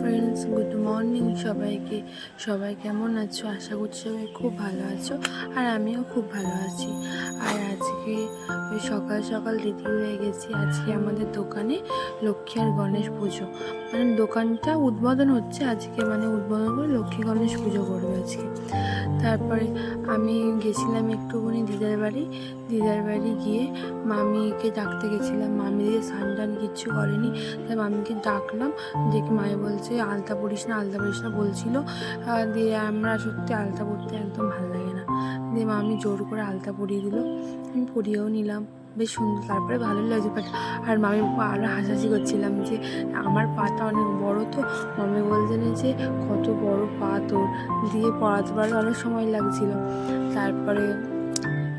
Friends, good morning সবাইকে। সবাই কেমন আছো? আশা করছি সবাই খুব ভালো আছো, আর আমিও খুব ভালো আছি। আর আজকে ওই সকাল সকাল রেডি হয়ে গেছি। আজকে আমাদের দোকানে লক্ষ্মী আর গণেশ পুজো, মানে দোকানটা উদ্বোধন হচ্ছে আজকে, মানে উদ্বোধন করে লক্ষ্মী গণেশ পুজো করবে আজকে। তারপরে আমি গেছিলাম একটুখানি দিদার বাড়ি গিয়ে মামিকে ডাকতে গেছিলাম। মামি দিয়ে স্নান টান কিচ্ছু করেনি, তাই মামিকে ডাকলাম। দেখি মায়ে বলছে আলতা পরিস না বলছিল। দিয়ে আমরা সত্যি আলতা পরতে একদম ভালো লাগে না, দিয়ে মামি জোর করে আলতা পরিয়ে দিল। আমি পরিয়েও নিলাম, বেশ সুন্দর, তারপরে ভালো লাগছে। বাট আর মামি আরও হাসাহাসি করছিলাম যে আমার পাটা অনেক বড়, তো মামি বলছেন যে কত বড় পা তোর, দিয়ে পড়াতে অনেক সময় লাগছিল। তারপরে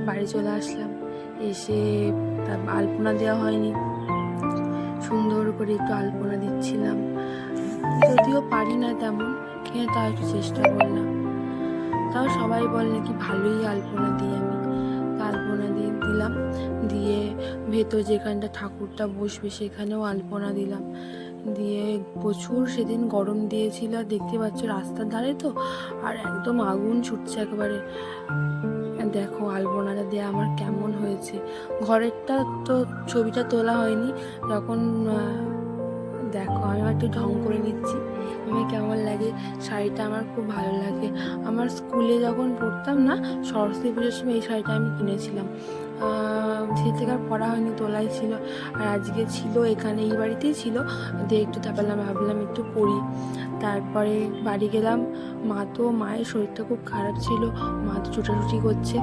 বাড়ি চলে আসলাম, এসে আলপনা দেওয়া হয়নি, সুন্দর করে একটু আলপনা দিচ্ছিলাম। যদিও পারি না তেমন, কিন্তু তাও একটু চেষ্টা করলাম। তাও সবাই বলে নাকি ভালোই আলপনা দিই আমি। আলপনা দিয়ে দিলাম, দিয়ে ভেতর যেখানটা ঠাকুরটা বসবে সেখানেও আলপনা দিলাম। দিয়ে প্রচুর সেদিন গরম দিয়েছিল, দেখতে পাচ্ছ রাস্তার ধারে তো, আর একদম আগুন ছুটছে একেবারে। দেখো আলপনাটা দেওয়া আমার কেমন হয়েছে। ঘরেরটা তো ছবিটা তোলা হয়নি, যখন দেখো আমি একটু ঢং করে নিচ্ছি। আমি কেমন লাগে, শাড়িটা আমার খুব ভালো লাগে। আমার স্কুলে যখন পড়তাম না, সরস্বতী পুজোর সময় এই শাড়িটা আমি কিনেছিলাম। সে থেকে আর পরা হয়নি, তোলাই ছিল। আর আজকে ছিল এখানে, এই বাড়িতেই ছিল, দিয়ে একটু ভাবলাম একটু পরি। তারপরে বাড়ি গেলাম। মায়ের শরীরটা খুব খারাপ ছিল, মা তো ছোটাছুটি করছে।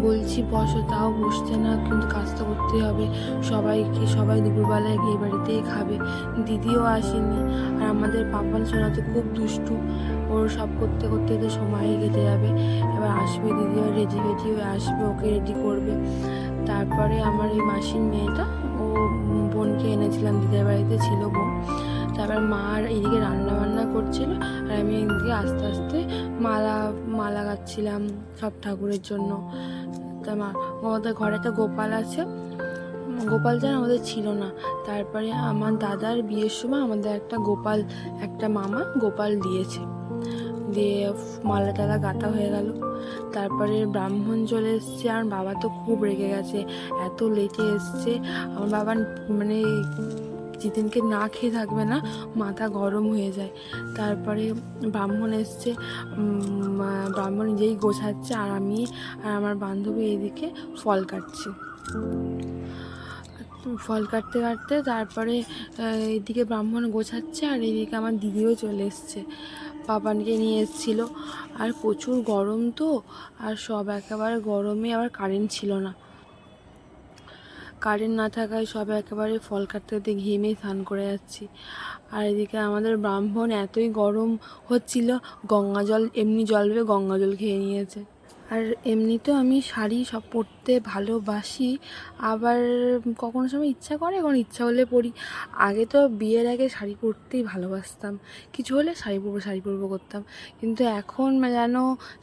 বলছি বসো, তাও বসছে না, কিন্তু কাজটা করতেই হবে। সবাই দুপুরবেলায় গিয়ে বাড়িতেই খাবে, দিদিও আসেনি। আর আমাদের পাপান সোনা তো খুব দুষ্টু, ওর সব করতে করতে তো সময় কেটে যাবে। এবার আসবে দিদিও, রেডি হয়ে আসবে, ওকে রেডি করবে। তারপরে আমার এই মাসির মেয়েটা, ও বোনকে এনেছিলাম, দিদির বাড়িতে ছিল বোন। তারপর মা আর এদিকে রান্না করছিল, আর আমি এদিকে আস্তে আস্তে মালা গাচ্ছিলাম সব ঠাকুরের জন্য। তা আমাদের ঘরে একটা গোপাল আছে, গোপাল যেন আমাদের ছিল না। তারপরে আমার দাদার বিয়ের সময় আমাদের একটা মামা গোপাল দিয়েছে, দিয়ে মালা টালা গাঁথা হয়ে গেল। তারপরে ব্রাহ্মণ চলে এসছে, আর বাবা তো খুব রেগে গেছে, এত লেটে এসছে। আমার বাবা মানে যেদিনকে না খেয়ে থাকবে না, মাথা গরম হয়ে যায়। তারপরে ব্রাহ্মণ এসছে, ব্রাহ্মণ নিজেই গোছাচ্ছে, আর আমি আর আমার বান্ধবী এইদিকে ফল কাটছি। ফল কাটতে কাটতে তারপরে এইদিকে ব্রাহ্মণ গোছাচ্ছে, আর এইদিকে আমার দিদিও চলে এসছে, পাপানকে নিয়ে এসেছিলো। আর প্রচুর গরম তো, আর সব একেবারে গরমে, আবার কারেন্ট ছিল না। কারেন্ট না থাকায় সব একেবারে ফল কাটতে ঘেমে স্নান করে যাচ্ছি। আর এদিকে আমাদের ব্রাহ্মণ এতই গরম হচ্ছিল, এমনি জল ভেবে গঙ্গা জল খেয়ে নিয়েছে। আর এমনিতেও আমি শাড়ি সব পরতে ভালোবাসি, আবার কখনো সময় ইচ্ছা করে, এখন ইচ্ছা হলে পরি। আগে তো বিয়ের আগে শাড়ি পরতেই ভালোবাসতাম, কিছু হলে শাড়ি পরবো করতাম, কিন্তু এখন যেন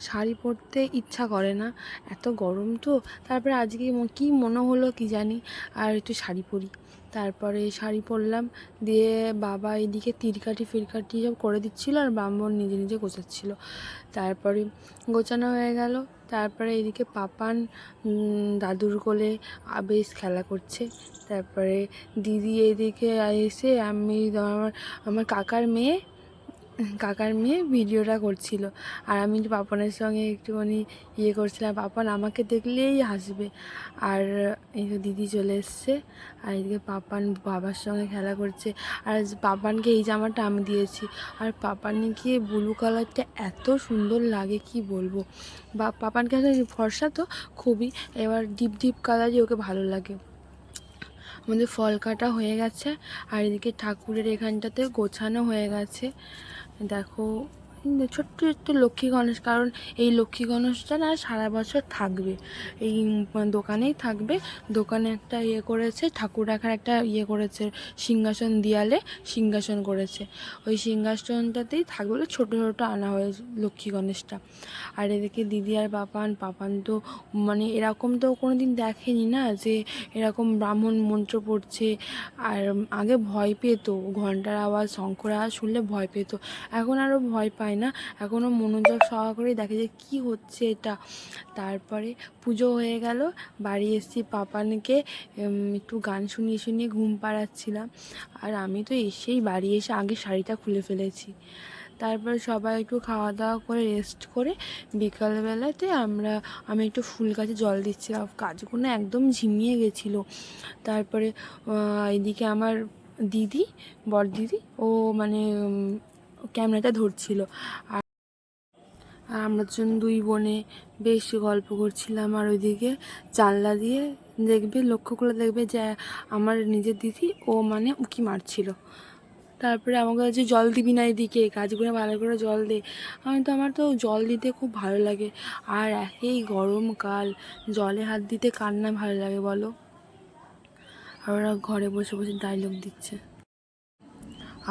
শাড়ি পরতে ইচ্ছা করে না, এত গরম তো। তারপরে আজকে কি মনে হলো কি জানি, আর একটু শাড়ি পরি। তারপরে শাড়ি পরলাম, দিয়ে বাবা এদিকে তিরকাঠি ফিরকাঠি সব করে দিচ্ছিলো, আর ব্রাহ্মণ নিজে নিজে গোছাচ্ছিলো। তারপরে গোছানো হয়ে গেল। তারপরে এদিকে পাপান দাদুর কোলে বেশ খেলা করছে। তারপরে দিদি এদিকে এসে আমার কাকার মেয়ে ভিডিওটা করছিল, আর আমি পাপানের সঙ্গে একটুখানি করছিলাম। পাপান আমাকে দেখলেই হাসবে। আর এই দিদি চলে এসছে, আর এদিকে পাপান বাবার সঙ্গে খেলা করছে। আর পাপানকে এই জামাটা আমি দিয়েছি, আর পাপানকে ব্লু কালারটা এত সুন্দর লাগে কি বলবো। পাপানকে ফর্সা তো খুবই, এবার ডিপ কালারই ওকে ভালো লাগে। আমাদের ফল কাটা হয়ে গেছে, আর এদিকে ঠাকুরের এখানটাতে গোছানো হয়ে গেছে। দেখো কিন্তু ছোট্ট ছোট্ট লক্ষ্মী গণেশ, কারণ এই লক্ষ্মী গণেশটা না সারা বছর থাকবে, এই দোকানেই থাকবে। দোকানে একটা ইয়ে করেছে, ঠাকুর রাখার একটা ইয়ে করেছে, সিংহাসন, দেয়ালে সিংহাসন করেছে, ওই সিংহাসনটাতেই থাকবে বলে ছোটো ছোটো আনা হয়েছে লক্ষ্মী গণেশটা। আর এদিকে দিদি আর পাপান তো মানে এরকম তো কোনো দিন দেখেনি না, যে এরকম ব্রাহ্মণ মন্ত্র পড়ছে। আর আগে ভয় পেত, ঘন্টার আওয়াজ, শঙ্খর আওয়াজ শুনলে ভয় পেত, এখন আরও ভয় পায় না, এখনও মনোযোগ সহকারে দেখে যে কী হচ্ছে এটা। তারপরে পুজো হয়ে গেল, বাড়ি এসেছি, পাপানকে একটু গান শুনিয়ে শুনিয়ে ঘুম পাড়াচ্ছিলাম। আর আমি তো এসেই বাড়ি এসে আগে শাড়িটা খুলে ফেলেছি। তারপরে সবাই একটু খাওয়া দাওয়া করে রেস্ট করে বিকালবেলাতে আমি একটু ফুল গাছে জল দিচ্ছিলাম, গাছগুলো একদম ঝিমিয়ে গেছিলো। তারপরে এদিকে আমার দিদি, বড় দিদি, ও মানে ক্যামেরাটা ধরছিল, আর আমরা দুজন দুই বোনে বেশ গল্প করছিলাম। আর ওইদিকে জানলা দিয়ে লক্ষ্য করে দেখবে যে আমার নিজের দিদি ও মানে উঁকি মারছিল। তারপরে আমাকে বলছে জল দিবি না, এদিকে গাছগুলো ভালো করে জল দে। আমার তো জল দিতে খুব ভালো লাগে, আর এই গরমকাল জলে হাত দিতে কার না ভালো লাগে বলো। আর ওরা ঘরে বসে বসে ডায়লগ দিচ্ছে।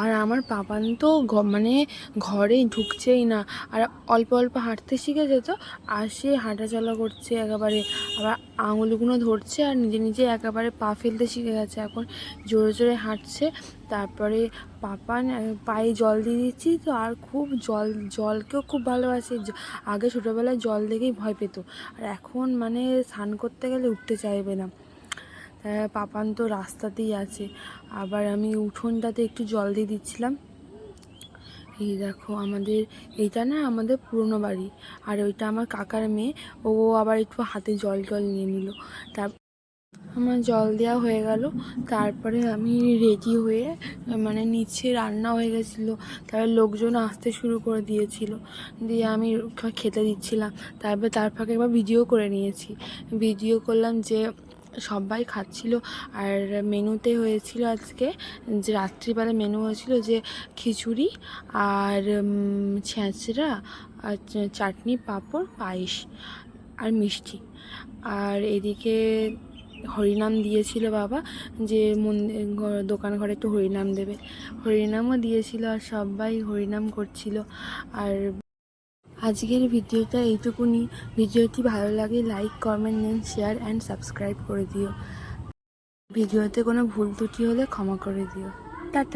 আর আমার পাপান তো মানে ঘরে ঢুকছেই না, আর অল্প অল্প হাঁটতে শিখেছে, তো আর সে হাঁটাচলা করছে একেবারে, আবার আঙুলগুলো ধরছে আর নিজে নিজে একেবারে পা ফেলতে শিখে গেছে, এখন জোরে জোরে হাঁটছে। তারপরে পাপান পায়ে জল দিয়ে দিচ্ছি তো, আর খুব জলকেও খুব ভালোবাসে। আগে ছোটোবেলায় জল দেখেই ভয় পেত, আর এখন মানে স্নান করতে গেলে উঠতে চাইবে না। পাপান তো রাস্তাতেই আছে। আবার আমি উঠোনটাতে একটু জল দিয়ে দিচ্ছিলাম। এই দেখো এইটা না আমাদের পুরনো বাড়ি, আর ওইটা আমার কাকার মেয়ে, ও আবার একটু হাতে জল নিয়ে নিল। আমার জল দেওয়া হয়ে গেল। তারপরে আমি রেডি হয়ে মানে নিচে রান্না হয়ে গেছিলো, তারপরে লোকজন আসতে শুরু করে দিয়েছিল, দিয়ে আমি খেতে দিচ্ছিলাম। তার ফাঁকে একবার ভিডিও করে নিয়েছি, ভিডিও করলাম যে সবাই খাচ্ছিল। আর মেনুতে হয়েছিল আজকে, যে রাত্রিবেলা মেনু হয়েছিল যে খিচুড়ি আর ছেঁচড়া আর চাটনি, পাঁপড়, পায়েস আর মিষ্টি। আর এদিকে হরিনাম দিয়েছিল বাবা, যে দোকান ঘরে একটু হরিনাম দেবে, হরিনামও দিয়েছিল, আর সবাই হরিনাম করছিল। আর আজকের ভিডিওটা এইটুকুনি। ভিডিওটি ভালো লাগে like, comment, share and subscribe করে দিও। ভিডিওতে কোনো ভুল ত্রুটি হলে ক্ষমা করে দিও। টাটা।